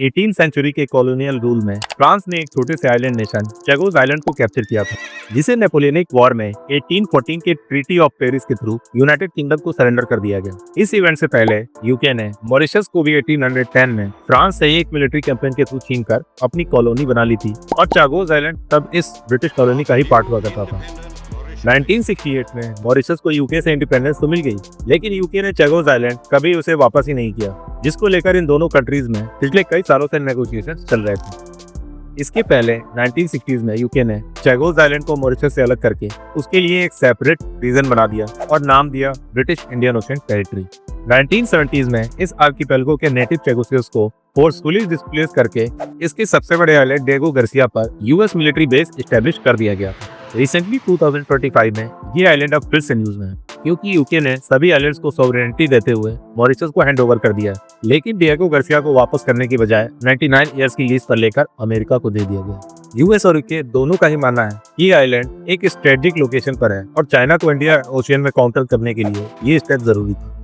18th century के colonial rule में France ने एक छोटे से आइलैंड नेशन चैगोस आइलैंड को कैप्चर किया था, जिसे नेपोलियनिक वॉर में 1814 के ट्रीटी ऑफ पेरिस के थ्रू यूनाइटेड किंगडम को सरेंडर कर दिया गया। इस इवेंट से पहले यूके ने मॉरिशस को भी 1810 में फ्रांस से एक मिलिट्री कैंपेन के थ्रू छीनकर अपनी कॉलोनी बना ली थी और चैगोस आइलैंड तब इस ब्रिटिश कॉलोनी का ही पार्ट हुआ करता था। 1968 में मॉरिशस को यूके से इंडिपेंडेंस तो मिल गई, लेकिन यूके ने चैगोस आइलैंड कभी उसे वापस ही नहीं किया, जिसको लेकर इन दोनों कंट्रीज में पिछले कई सालों से नेगोशिएशन चल रहे थे। इसके पहले 1960s में यूके ने चैगोस आइलैंड को मॉरिशस से अलग करके उसके लिए एक सेपरेट रीजन बना दिया और नाम दिया British Indian ocean territory. 1970s में इस आर्किपेलगो के नेटिव चैगोसियस को फोर्सफुली डिस्प्लेस करके इसके सबसे बड़े आइलैंड डिएगो गार्सिया पर यूएस मिलिट्री बेस एस्टेब्लिश कर दिया गया था। रिसेंटली 2025 में ये आइलैंड अब फिर से न्यूज में है, क्योंकि यूके ने सभी आइलैंड्स को सॉवरेनिटी देते हुए मॉरिशस को हैंड ओवर कर दिया, लेकिन डिएगो गार्सिया को वापस करने की बजाय 99 ईयर्स की लीज पर लेकर अमेरिका को दे दिया गया। यूएस और यूके दोनों का ही मानना है कि ये आइलैंड एक स्ट्रेटेजिक लोकेशन पर है और चाइना को इंडिया ओशियन में काउंटर करने के लिए ये स्टेप जरूरी था।